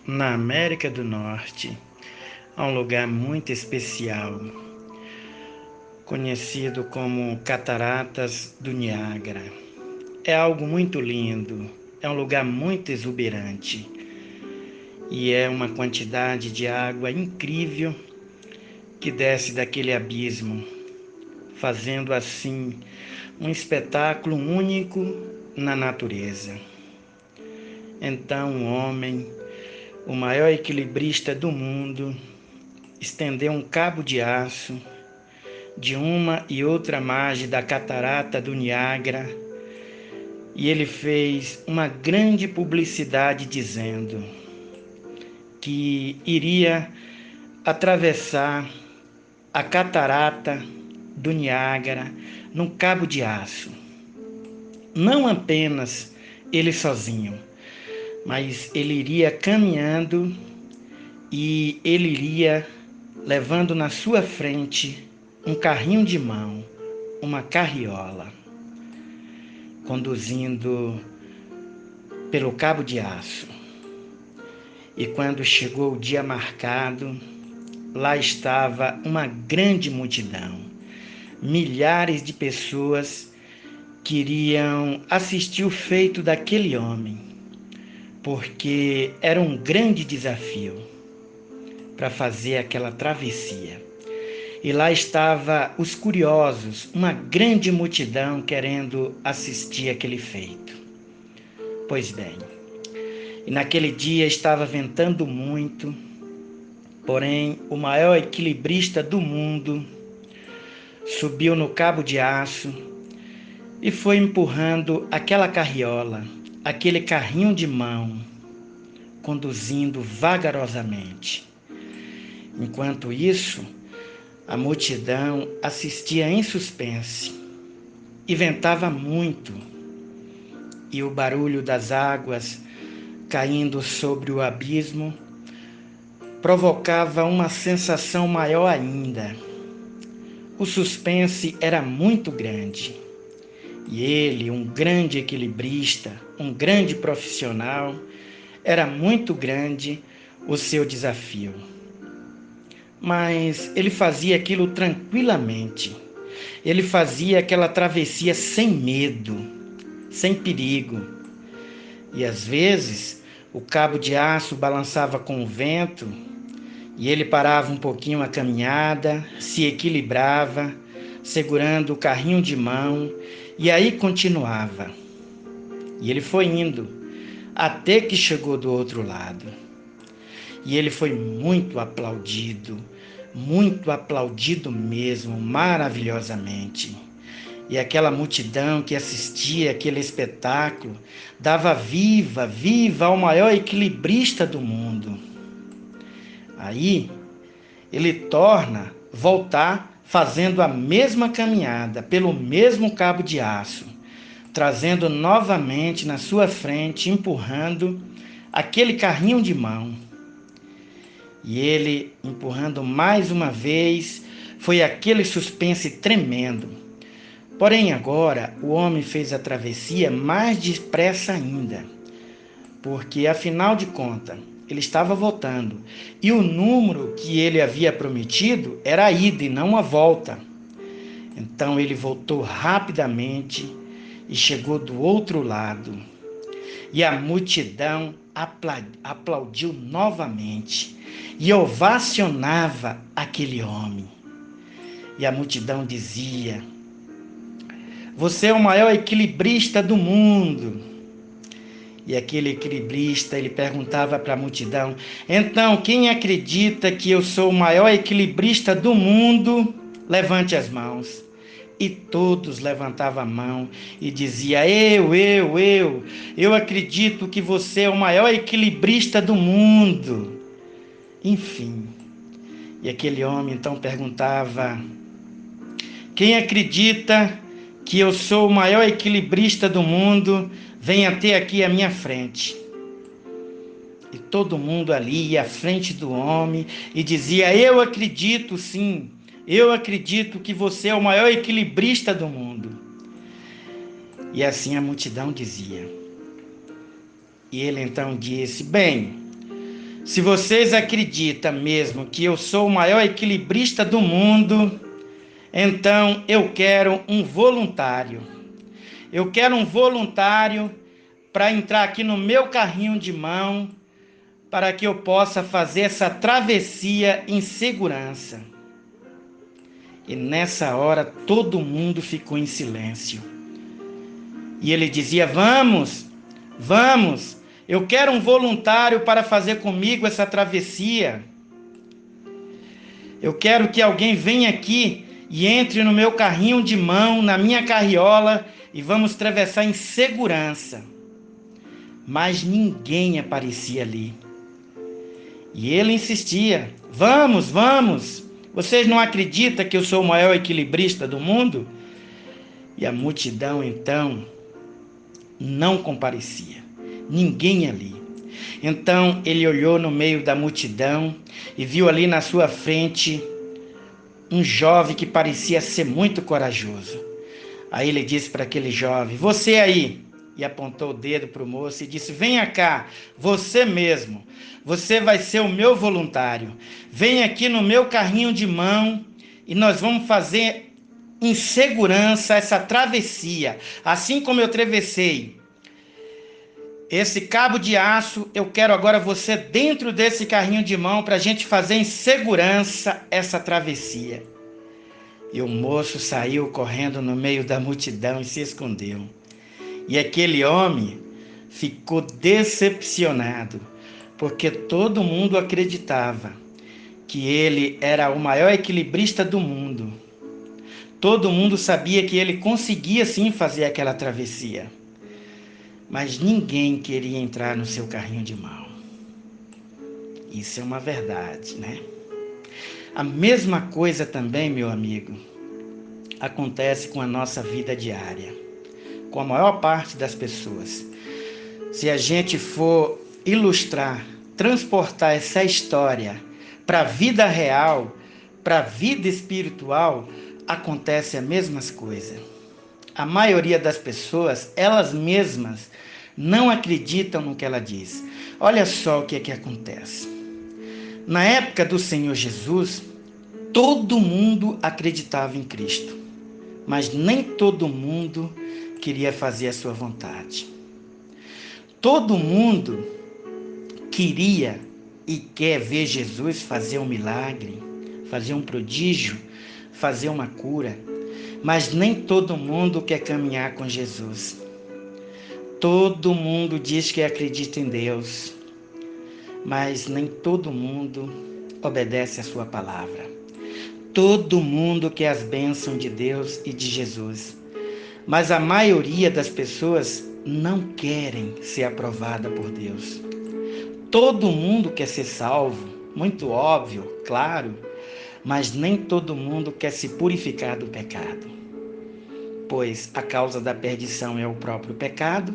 Na América do Norte, há um lugar muito especial, conhecido como Cataratas do Niágara. É algo muito lindo, é um lugar muito exuberante e é uma quantidade de água incrível que desce daquele abismo, fazendo assim um espetáculo único na natureza. Então, um homem, o maior equilibrista do mundo, estendeu um cabo de aço de uma e outra margem da catarata do Niágara e ele fez uma grande publicidade dizendo que iria atravessar a catarata do Niágara num cabo de aço. Não apenas ele sozinho, mas ele iria caminhando e ele iria levando na sua frente um carrinho de mão, uma carriola, conduzindo pelo cabo de aço. E quando chegou o dia marcado, lá estava uma grande multidão. Milhares de pessoas queriam assistir o feito daquele homem, porque era um grande desafio para fazer aquela travessia. E lá estava os curiosos, uma grande multidão querendo assistir aquele feito. Pois bem, e naquele dia estava ventando muito, porém o maior equilibrista do mundo subiu no cabo de aço e foi empurrando aquela carriola, aquele carrinho de mão, conduzindo vagarosamente. Enquanto isso, a multidão assistia em suspense e ventava muito, e o barulho das águas caindo sobre o abismo provocava uma sensação maior ainda. O suspense era muito grande e ele, um grande equilibrista, um grande profissional, era muito grande o seu desafio. Mas ele fazia aquilo tranquilamente. Ele fazia aquela travessia sem medo, sem perigo. E às vezes o cabo de aço balançava com o vento e ele parava um pouquinho a caminhada, se equilibrava, segurando o carrinho de mão e aí continuava. E ele foi indo até que chegou do outro lado. E ele foi muito aplaudido mesmo, maravilhosamente. E aquela multidão que assistia aquele espetáculo dava viva ao maior equilibrista do mundo. Aí ele torna voltar fazendo a mesma caminhada pelo mesmo cabo de aço, trazendo novamente na sua frente, empurrando aquele carrinho de mão. E ele, empurrando mais uma vez, foi aquele suspense tremendo. Porém agora o homem fez a travessia mais depressa ainda, porque afinal de contas ele estava voltando e o número que ele havia prometido era a ida e não a volta. Então ele voltou rapidamente e chegou do outro lado e a multidão aplaudiu novamente e ovacionava aquele homem. E a multidão dizia: "Você é o maior equilibrista do mundo." E aquele equilibrista, ele perguntava para a multidão: "Então, quem acredita que eu sou o maior equilibrista do mundo, levante as mãos." E todos levantavam a mão e diziam: eu acredito que você é o maior equilibrista do mundo. Enfim, e aquele homem então perguntava: "Quem acredita que eu sou o maior equilibrista do mundo, vem até aqui à minha frente." E todo mundo ali ia à frente do homem e dizia: "Eu acredito sim, eu acredito que você é o maior equilibrista do mundo." E assim a multidão dizia. E ele então disse: "Bem, Se vocês acreditam mesmo que eu sou o maior equilibrista do mundo, então eu quero um voluntário. Eu quero um voluntário para entrar aqui no meu carrinho de mão, para que eu possa fazer essa travessia em segurança. E nessa hora todo mundo ficou em silêncio. E ele dizia: vamos, vamos, eu quero um voluntário para fazer comigo essa travessia. Eu quero que alguém venha aqui e entre no meu carrinho de mão, na minha carriola, e vamos atravessar em segurança. Mas ninguém aparecia ali. E ele insistia: vamos, vamos, vocês não acreditam que eu sou o maior equilibrista do mundo? E a multidão então não comparecia, ninguém ali. Então ele olhou no meio da multidão e viu ali na sua frente um jovem que parecia ser muito corajoso. Aí ele disse para aquele jovem: você aí, e apontou o dedo para o moço e disse: venha cá, você mesmo, você vai ser o meu voluntário, vem aqui no meu carrinho de mão e nós vamos fazer em segurança essa travessia, assim como eu atravessei esse cabo de aço. Eu quero agora você dentro desse carrinho de mão para a gente fazer em segurança essa travessia. E o moço saiu correndo no meio da multidão e se escondeu. E aquele homem ficou decepcionado, porque todo mundo acreditava que ele era o maior equilibrista do mundo. Todo mundo sabia que ele conseguia sim fazer aquela travessia. Mas ninguém queria entrar no seu carrinho de mão. Isso é uma verdade, né? A mesma coisa também, meu amigo, acontece com a nossa vida diária, com a maior parte das pessoas. Se a gente for ilustrar, transportar essa história para a vida real, para a vida espiritual, acontece a mesma coisa. A maioria das pessoas, elas mesmas, não acreditam no que ela diz. Olha só o que é que acontece. Na época do Senhor Jesus, todo mundo acreditava em Cristo, mas nem todo mundo queria fazer a sua vontade. Todo mundo queria e quer ver Jesus fazer um milagre, fazer um prodígio, fazer uma cura, mas nem todo mundo quer caminhar com Jesus. Todo mundo diz que acredita em Deus, mas nem todo mundo obedece a sua palavra. Todo mundo quer as bênçãos de Deus e de Jesus, mas a maioria das pessoas não querem ser aprovada por Deus. Todo mundo quer ser salvo, muito óbvio, claro, mas nem todo mundo quer se purificar do pecado. Pois a causa da perdição é o próprio pecado,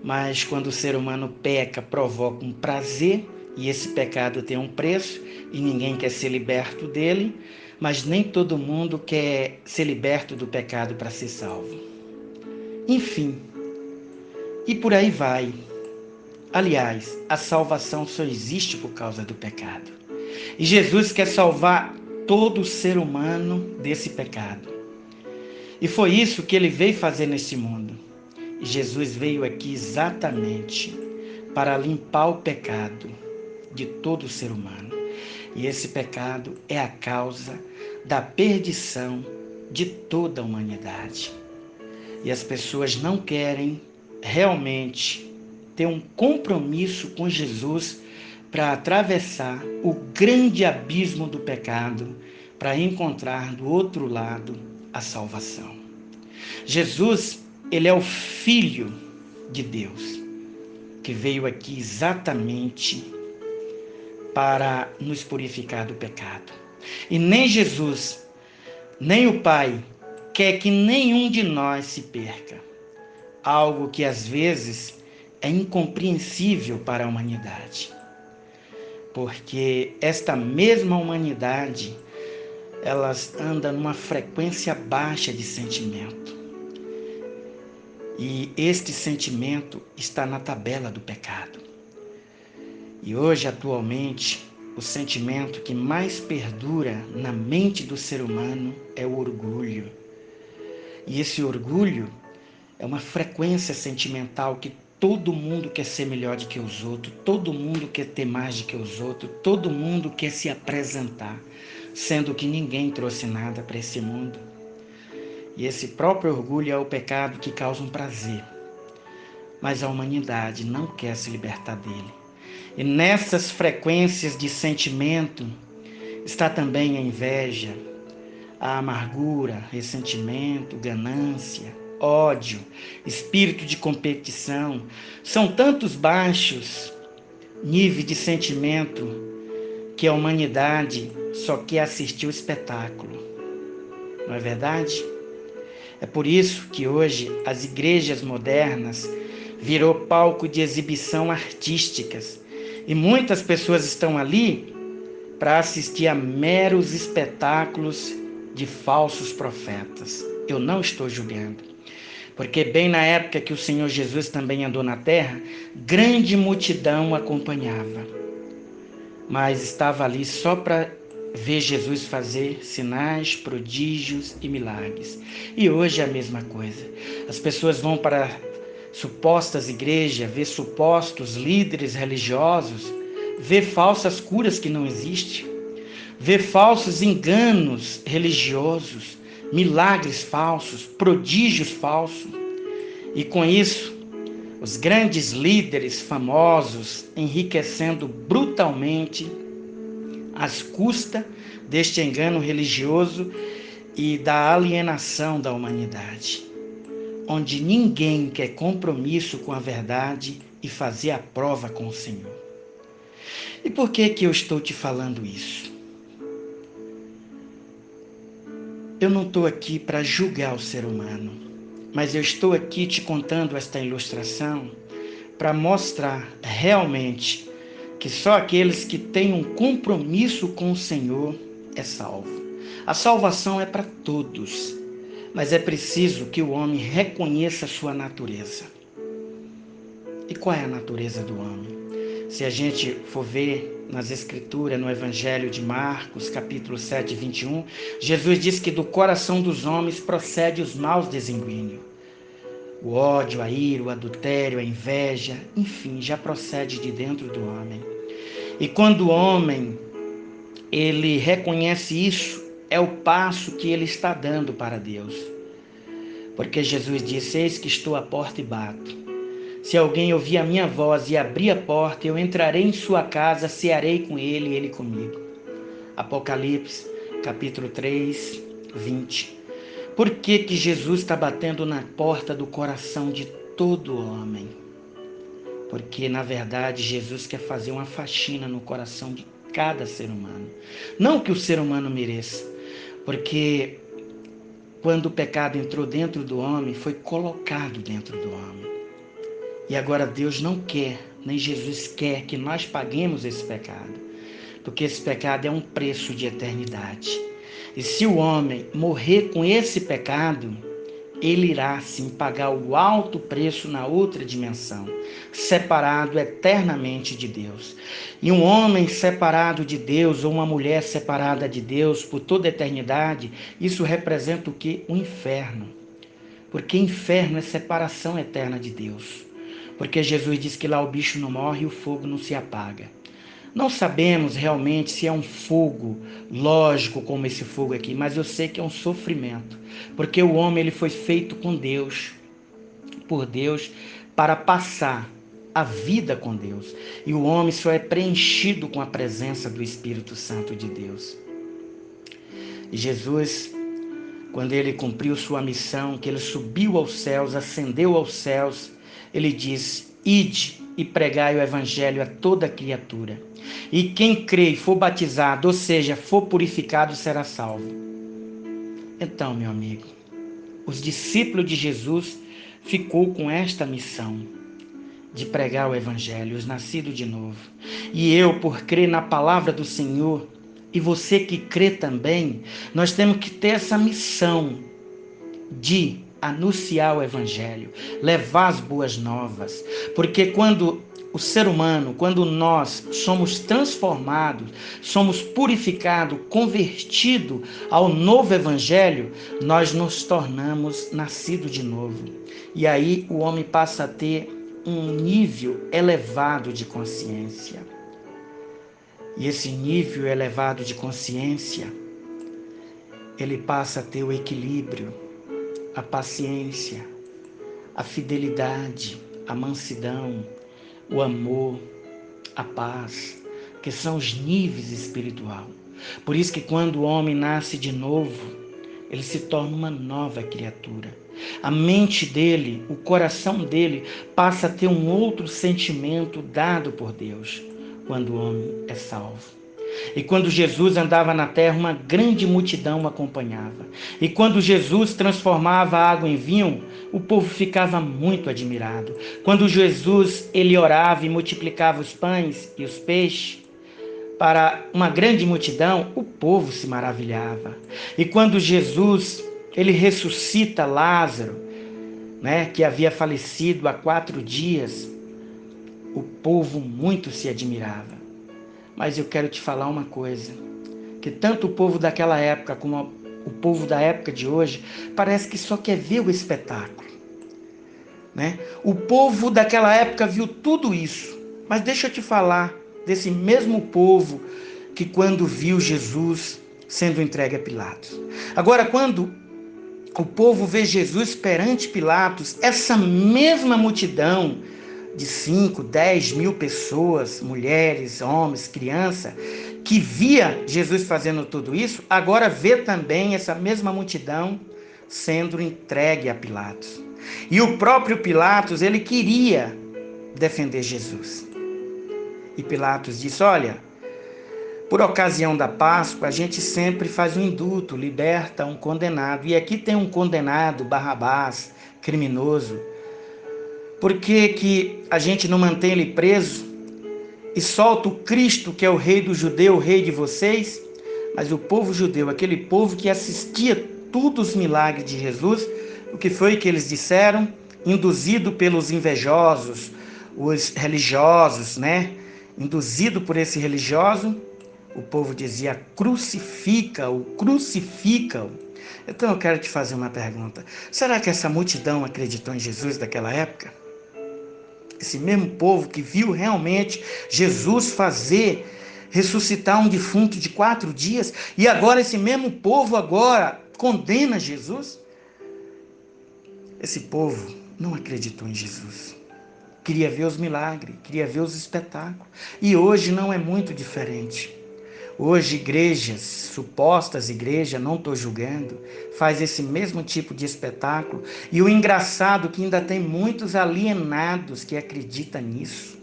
mas quando o ser humano peca, provoca um prazer, e esse pecado tem um preço, e ninguém quer ser liberto dele, mas nem todo mundo quer ser liberto do pecado para ser salvo. Enfim, e por aí vai. Aliás, a salvação só existe por causa do pecado. E Jesus quer salvar todo ser humano desse pecado. E foi isso que ele veio fazer neste mundo. E Jesus veio aqui exatamente para limpar o pecado de todo ser humano. E esse pecado é a causa da perdição de toda a humanidade. E as pessoas não querem realmente ter um compromisso com Jesus para atravessar o grande abismo do pecado, para encontrar do outro lado a salvação. Jesus, ele é o Filho de Deus, que veio aqui exatamente para nos purificar do pecado. E nem Jesus, nem o Pai, quer que nenhum de nós se perca. Algo que às vezes é incompreensível para a humanidade. Porque esta mesma humanidade, elas andam numa frequência baixa de sentimento. E este sentimento está na tabela do pecado. E hoje, atualmente, o sentimento que mais perdura na mente do ser humano é o orgulho. E esse orgulho é uma frequência sentimental que todo mundo quer ser melhor do que os outros, todo mundo quer ter mais do que os outros, todo mundo quer se apresentar, sendo que ninguém trouxe nada para esse mundo. E esse próprio orgulho é o pecado que causa um prazer, mas a humanidade não quer se libertar dele. E nessas frequências de sentimento está também a inveja, a amargura, ressentimento, ganância, ódio, espírito de competição. São tantos baixos níveis de sentimento que a humanidade só quer assistir o espetáculo. Não é verdade? É por isso que hoje as igrejas modernas virou palco de exibição artísticas e muitas pessoas estão ali para assistir a meros espetáculos de falsos profetas. Eu não estou julgando, porque bem na época que o Senhor Jesus também andou na terra, grande multidão o acompanhava, mas estava ali só para ver Jesus fazer sinais, prodígios e milagres. E hoje é a mesma coisa. As pessoas vão para supostas igrejas, ver supostos líderes religiosos, ver falsas curas que não existem, ver falsos enganos religiosos, milagres falsos, prodígios falsos. E com isso, os grandes líderes famosos enriquecendo brutalmente às custas deste engano religioso e da alienação da humanidade, onde ninguém quer compromisso com a verdade e fazer a prova com o Senhor. E por que eu estou te falando isso? Eu não estou aqui para julgar o ser humano, mas eu estou aqui te contando esta ilustração para mostrar realmente que só aqueles que têm um compromisso com o Senhor é salvo. A salvação é para todos, mas é preciso que o homem reconheça a sua natureza. E qual é a natureza do homem? Se a gente for ver nas Escrituras, no Evangelho de Marcos, capítulo 7, 21, Jesus diz que do coração dos homens procede os maus desígnios. O ódio, a ira, o adultério, a inveja, enfim, já procede de dentro do homem. E quando o homem, ele reconhece isso, é o passo que ele está dando para Deus. Porque Jesus disse, eis que estou à porta e bato. Se alguém ouvir a minha voz e abrir a porta, eu entrarei em sua casa, cearei com ele e ele comigo. Apocalipse, capítulo 3, 20. Por que Jesus está batendo na porta do coração de todo homem? Porque, na verdade, Jesus quer fazer uma faxina no coração de cada ser humano. Não que o ser humano mereça, porque quando o pecado entrou dentro do homem, foi colocado dentro do homem. E agora Deus não quer, nem Jesus quer que nós paguemos esse pecado, porque esse pecado é um preço de eternidade. E se o homem morrer com esse pecado, ele irá sim pagar o alto preço na outra dimensão, separado eternamente de Deus. E um homem separado de Deus, ou uma mulher separada de Deus por toda a eternidade, isso representa o quê? O inferno. Porque inferno é separação eterna de Deus. Porque Jesus diz que lá o bicho não morre e o fogo não se apaga. Não sabemos realmente se é um fogo lógico como esse fogo aqui, mas eu sei que é um sofrimento. Porque o homem ele foi feito com Deus, por Deus, para passar a vida com Deus. E o homem só é preenchido com a presença do Espírito Santo de Deus. E Jesus, quando ele cumpriu sua missão, que ele subiu aos céus, ascendeu aos céus, ele diz, ide e pregai o evangelho a toda criatura. E quem crê e for batizado, ou seja, for purificado, será salvo. Então, meu amigo, os discípulos de Jesus ficou com esta missão de pregar o evangelho, os nascidos de novo. E eu, por crer na palavra do Senhor, e você que crê também, nós temos que ter essa missão de anunciar o evangelho, levar as boas novas, porque quando o ser humano, quando nós somos transformados, somos purificados, convertidos ao novo evangelho, nós nos tornamos nascidos de novo. E aí o homem passa a ter um nível elevado de consciência. E esse nível elevado de consciência, ele passa a ter o equilíbrio, a paciência, a fidelidade, a mansidão, o amor, a paz, que são os níveis espirituais. Por isso que quando o homem nasce de novo, ele se torna uma nova criatura. A mente dele, o coração dele passa a ter um outro sentimento dado por Deus, quando o homem é salvo. E quando Jesus andava na terra, uma grande multidão o acompanhava. E quando Jesus transformava a água em vinho, o povo ficava muito admirado. Quando Jesus ele orava e multiplicava os pães e os peixes para uma grande multidão, o povo se maravilhava. E quando Jesus ele ressuscita Lázaro, que havia falecido há 4 dias, o povo muito se admirava. Mas eu quero te falar uma coisa, que tanto o povo daquela época como o povo da época de hoje, parece que só quer ver o espetáculo. O povo daquela época viu tudo isso, mas deixa eu te falar desse mesmo povo que quando viu Jesus sendo entregue a Pilatos. Agora, quando o povo vê Jesus perante Pilatos, essa mesma multidão de 5, 10 mil pessoas, mulheres, homens, crianças, que via Jesus fazendo tudo isso, agora vê também essa mesma multidão sendo entregue a Pilatos. E o próprio Pilatos, ele queria defender Jesus. E Pilatos disse, olha, por ocasião da Páscoa, a gente sempre faz um indulto, liberta um condenado. E aqui tem um condenado, Barrabás, criminoso. Por que a gente não mantém ele preso e solta o Cristo, que é o rei do judeu, o rei de vocês? Mas o povo judeu, aquele povo que assistia todos os milagres de Jesus, o que foi que eles disseram? Induzido pelos invejosos, os religiosos, Induzido por esse religioso, o povo dizia, crucifica-o, crucifica-o. Então eu quero te fazer uma pergunta. Será que essa multidão acreditou em Jesus daquela época? Esse mesmo povo que viu realmente Jesus ressuscitar um defunto de 4 dias, e agora esse mesmo povo agora condena Jesus? Esse povo não acreditou em Jesus. Queria ver os milagres, queria ver os espetáculos. E hoje não é muito diferente. Hoje igrejas, supostas igrejas, não estou julgando, faz esse mesmo tipo de espetáculo. E o engraçado é que ainda tem muitos alienados que acreditam nisso.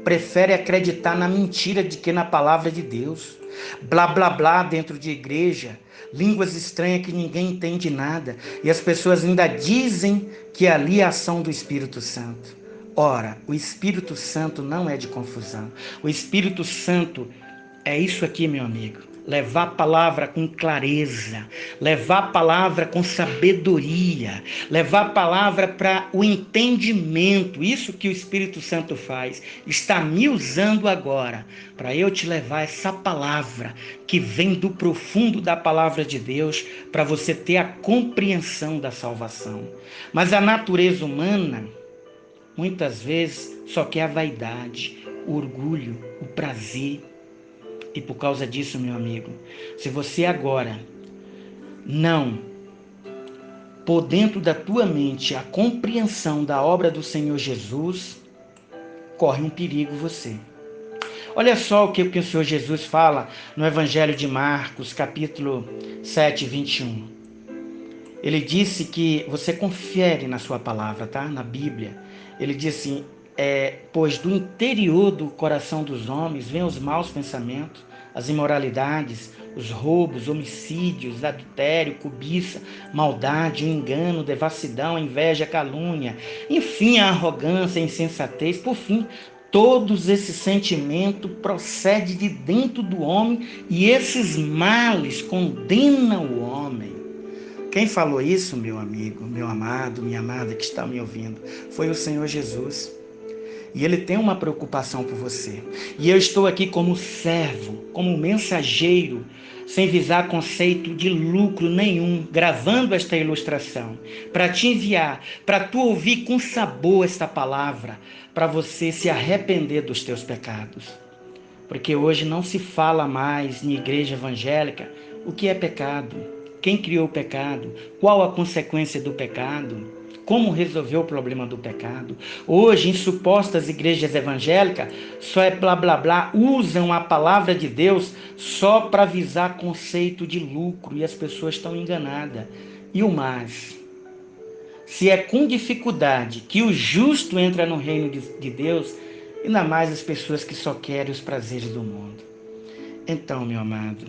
Prefere acreditar na mentira de que na palavra de Deus. Blá, blá, blá dentro de igreja. Línguas estranhas que ninguém entende nada. E as pessoas ainda dizem que ali é a ação do Espírito Santo. Ora, o Espírito Santo não é de confusão. O Espírito Santo é isso aqui, meu amigo. Levar a palavra com clareza, levar a palavra com sabedoria, levar a palavra para o entendimento. Isso que o Espírito Santo faz. Está me usando agora para eu te levar essa palavra que vem do profundo da palavra de Deus, para você ter a compreensão da salvação. Mas a natureza humana, muitas vezes, só quer a vaidade, o orgulho, o prazer. E por causa disso, meu amigo, se você agora não pôr dentro da tua mente a compreensão da obra do Senhor Jesus, corre um perigo você. Olha só o que o Senhor Jesus fala no Evangelho de Marcos, capítulo 7, 21. Ele disse que você confere na sua palavra, tá? Na Bíblia. Ele diz assim, pois do interior do coração dos homens vêm os maus pensamentos, as imoralidades, os roubos, homicídios, adultério, cobiça, maldade, o engano, devassidão, a inveja, a calúnia, enfim, a arrogância, a insensatez. Por fim, todos esses sentimentos procedem de dentro do homem e esses males condenam o homem. Quem falou isso, meu amigo, meu amado, minha amada que está me ouvindo, foi o Senhor Jesus. E Ele tem uma preocupação por você. E eu estou aqui como servo, como mensageiro, sem visar conceito de lucro nenhum, gravando esta ilustração, para te enviar, para tu ouvir com sabor esta palavra, para você se arrepender dos teus pecados. Porque hoje não se fala mais em igreja evangélica o que é pecado, quem criou o pecado, qual a consequência do pecado, como resolver o problema do pecado. Hoje, em supostas igrejas evangélicas, só é blá blá blá, usam a palavra de Deus só para visar conceito de lucro e as pessoas estão enganadas. E o mais, se é com dificuldade que o justo entra no reino de Deus, ainda mais as pessoas que só querem os prazeres do mundo. Então, meu amado,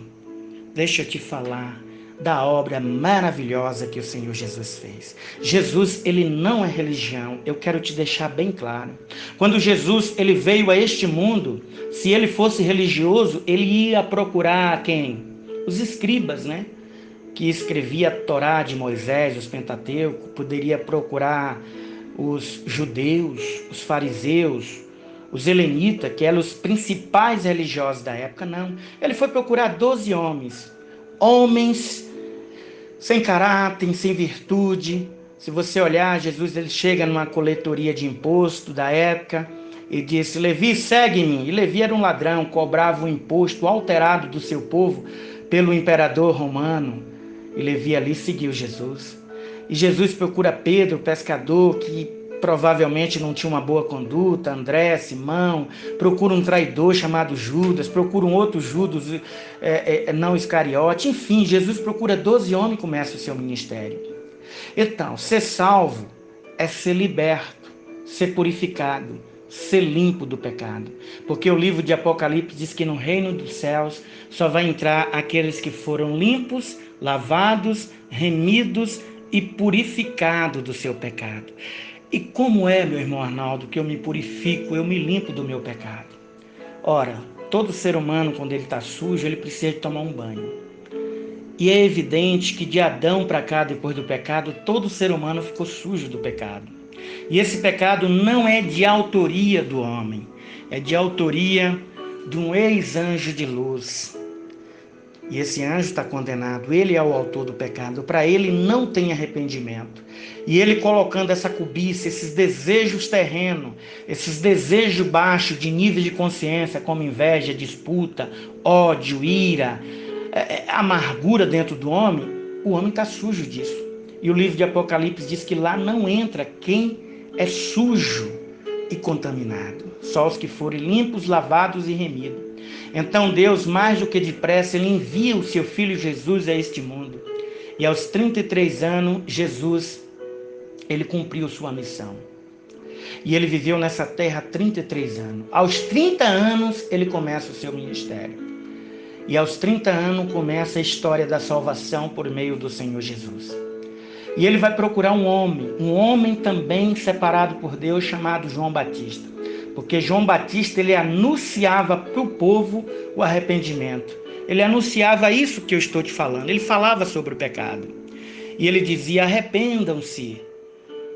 deixa eu te falar da obra maravilhosa que o Senhor Jesus fez. Jesus, ele não é religião, eu quero te deixar bem claro. Quando Jesus, ele veio a este mundo, se ele fosse religioso, ele ia procurar quem? Os escribas, né? Que escrevia a Torá de Moisés, os Pentateuco, poderia procurar os judeus, os fariseus, os helenitas, que eram os principais religiosos da época. Não, ele foi procurar 12 homens sem caráter, sem virtude. Se você olhar, Jesus, ele chega numa coletoria de imposto da época e disse: Levi, segue-me. E Levi era um ladrão, cobrava o imposto alterado do seu povo pelo imperador romano. E Levi ali seguiu Jesus. E Jesus procura Pedro, pescador, que provavelmente não tinha uma boa conduta, André, Simão, procura um traidor chamado Judas, procura um outro Judas, não Iscariote, enfim, Jesus procura 12 homens e começa o seu ministério. Então, ser salvo é ser liberto, ser purificado, ser limpo do pecado, porque o livro de Apocalipse diz que no reino dos céus só vai entrar aqueles que foram limpos, lavados, remidos e purificados do seu pecado. E como é, meu irmão Arnaldo, que eu me purifico, eu me limpo do meu pecado? Ora, todo ser humano, quando ele está sujo, ele precisa de tomar um banho. E é evidente que de Adão para cá, depois do pecado, todo ser humano ficou sujo do pecado. E esse pecado não é de autoria do homem, é de autoria de um ex-anjo de luz. E esse anjo está condenado, ele é o autor do pecado, para ele não tem arrependimento. E ele colocando essa cobiça, esses desejos terrenos, esses desejos baixos de nível de consciência, como inveja, disputa, ódio, ira, amargura dentro do homem, o homem está sujo disso. E o livro de Apocalipse diz que lá não entra quem é sujo e contaminado, só os que forem limpos, lavados e remidos. Então Deus, mais do que depressa, ele envia o seu Filho Jesus a este mundo. E aos 33 anos, Jesus, ele cumpriu sua missão. E ele viveu nessa terra 33 anos. Aos 30 anos, ele começa o seu ministério. E aos 30 anos, começa a história da salvação por meio do Senhor Jesus. E ele vai procurar um homem também separado por Deus, chamado João Batista. Porque João Batista, ele anunciava para o povo o arrependimento. Ele anunciava isso que eu estou te falando. Ele falava sobre o pecado. E ele dizia: arrependam-se,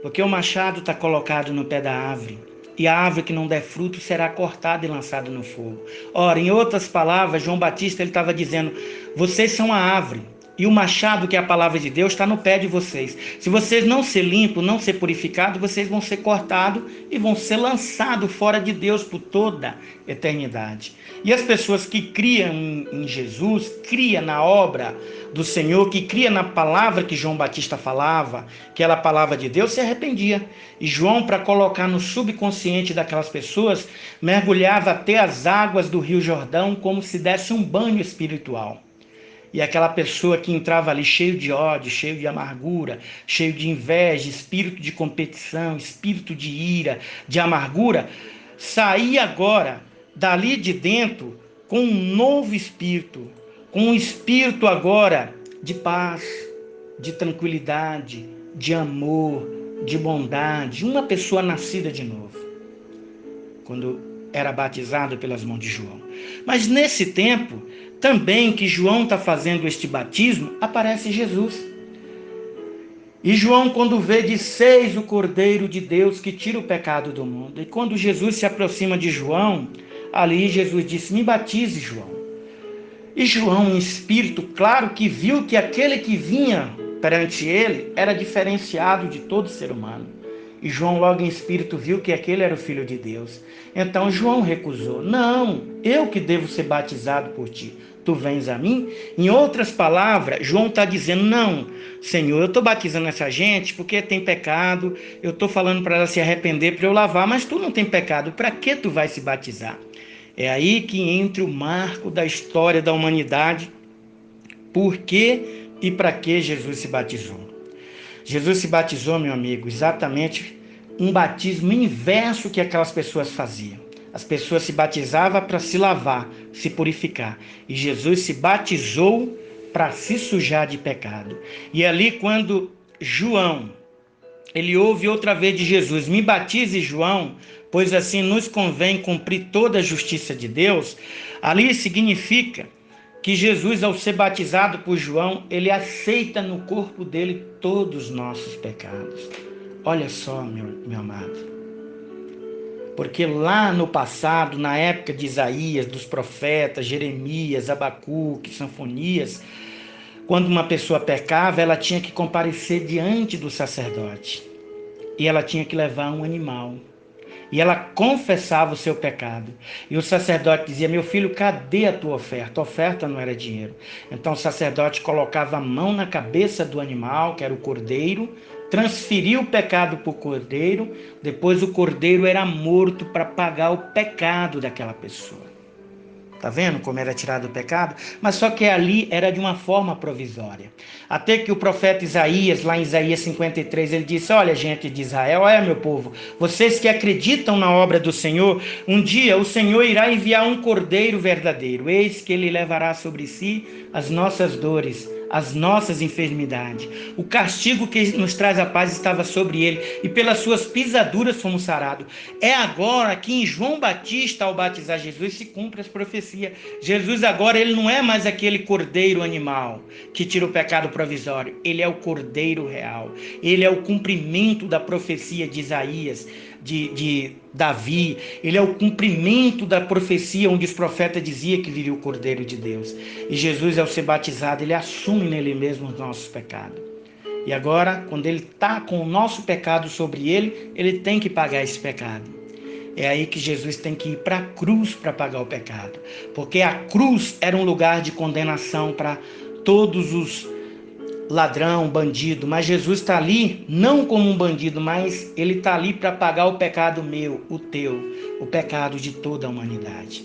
porque o machado está colocado no pé da árvore. E a árvore que não der fruto será cortada e lançada no fogo. Ora, em outras palavras, João Batista ele estava dizendo: vocês são a árvore. E o machado, que é a palavra de Deus, está no pé de vocês. Se vocês não ser limpos, não ser purificados, vocês vão ser cortados e vão ser lançados fora de Deus por toda a eternidade. E as pessoas que criam em Jesus, criam na obra do Senhor, que criam na palavra que João Batista falava, que era a palavra de Deus, se arrependia. E João, para colocar no subconsciente daquelas pessoas, mergulhava até as águas do Rio Jordão como se desse um banho espiritual. E aquela pessoa que entrava ali cheio de ódio, cheio de amargura, cheio de inveja, espírito de competição, espírito de ira, de amargura, saía agora dali de dentro com um novo espírito, com um espírito agora de paz, de tranquilidade, de amor, de bondade, uma pessoa nascida de novo, quando era batizado pelas mãos de João. Mas nesse tempo, também que João está fazendo este batismo, aparece Jesus. E João, quando vê, diz: Eis o Cordeiro de Deus que tira o pecado do mundo. E quando Jesus se aproxima de João, ali Jesus disse: Me batize, João. E João, em espírito, claro que viu que aquele que vinha perante ele era diferenciado de todo ser humano. E João, logo em espírito, viu que aquele era o Filho de Deus. Então João recusou: Não, eu que devo ser batizado por ti. Tu vens a mim? Em outras palavras, João está dizendo: Não, Senhor, eu estou batizando essa gente porque tem pecado. Eu estou falando para ela se arrepender, para eu lavar, mas tu não tem pecado. Para que tu vai se batizar? É aí que entra o marco da história da humanidade. Por que e para que Jesus se batizou? Jesus se batizou, meu amigo, exatamente um batismo inverso que aquelas pessoas faziam. As pessoas se batizavam para se lavar, se purificar. E Jesus se batizou para se sujar de pecado. E ali, quando João, ele ouve outra vez de Jesus: Me batize, João, pois assim nos convém cumprir toda a justiça de Deus. Ali significa que Jesus, ao ser batizado por João, ele aceita no corpo dele todos os nossos pecados. Olha só, meu amado. Porque lá no passado, na época de Isaías, dos profetas, Jeremias, Abacuque, Sanfonias, quando uma pessoa pecava, ela tinha que comparecer diante do sacerdote. E ela tinha que levar um animal. E ela confessava o seu pecado. E o sacerdote dizia: Meu filho, cadê a tua oferta? A oferta não era dinheiro. Então o sacerdote colocava a mão na cabeça do animal, que era o cordeiro, transferia o pecado para o cordeiro, depois o cordeiro era morto para pagar o pecado daquela pessoa. Tá vendo como era tirado o pecado? Mas só que ali era de uma forma provisória. Até que o profeta Isaías, lá em Isaías 53, ele disse: Olha, gente de Israel, olha, meu povo, vocês que acreditam na obra do Senhor, um dia o Senhor irá enviar um cordeiro verdadeiro. Eis que ele levará sobre si as nossas dores, as nossas enfermidades. O castigo que nos traz a paz estava sobre ele, e pelas suas pisaduras fomos sarados. É agora que em João Batista, ao batizar Jesus, se cumpre as profecias. Jesus agora, ele não é mais aquele cordeiro animal que tira o pecado provisório. Ele é o cordeiro real. Ele é o cumprimento da profecia de Isaías, de Davi. Ele é o cumprimento da profecia onde os profetas diziam que viria o Cordeiro de Deus. E Jesus, ao ser batizado, ele assume nele mesmo os nossos pecados. E agora, quando ele está com o nosso pecado sobre ele, ele tem que pagar esse pecado. É aí que Jesus tem que ir para a cruz para pagar o pecado. Porque a cruz era um lugar de condenação para todos os ladrão, bandido, mas Jesus está ali não como um bandido, mas ele está ali para pagar o pecado meu, o teu, o pecado de toda a humanidade.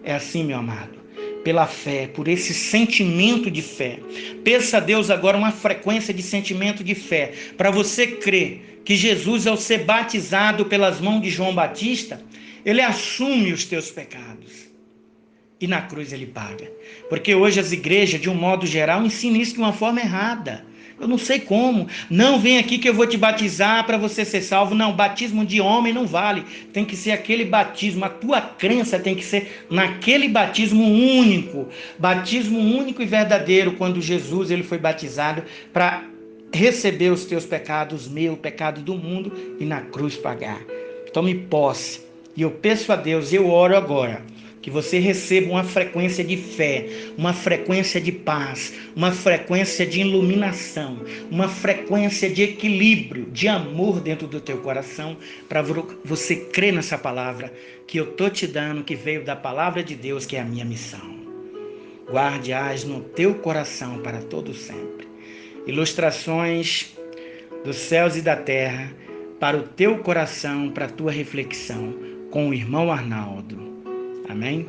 É assim, meu amado, pela fé, por esse sentimento de fé. Peça a Deus agora uma frequência de sentimento de fé, para você crer que Jesus, ao ser batizado pelas mãos de João Batista, ele assume os teus pecados. E na cruz ele paga. Porque hoje as igrejas, de um modo geral, ensinam isso de uma forma errada. Eu não sei como. Não, vem aqui que eu vou te batizar para você ser salvo. Não, batismo de homem não vale. Tem que ser aquele batismo. A tua crença tem que ser naquele batismo único. Batismo único e verdadeiro, quando Jesus ele foi batizado para receber os teus pecados, meu, o pecado do mundo, e na cruz pagar. Tome posse. E eu peço a Deus, eu oro agora, que você receba uma frequência de fé, uma frequência de paz, uma frequência de iluminação, uma frequência de equilíbrio, de amor dentro do teu coração, para você crer nessa palavra que eu estou te dando, que veio da palavra de Deus, que é a minha missão. Guarde-as no teu coração para todo sempre. Ilustrações dos céus e da terra para o teu coração, para a tua reflexão, com o irmão Arnaldo. Amém?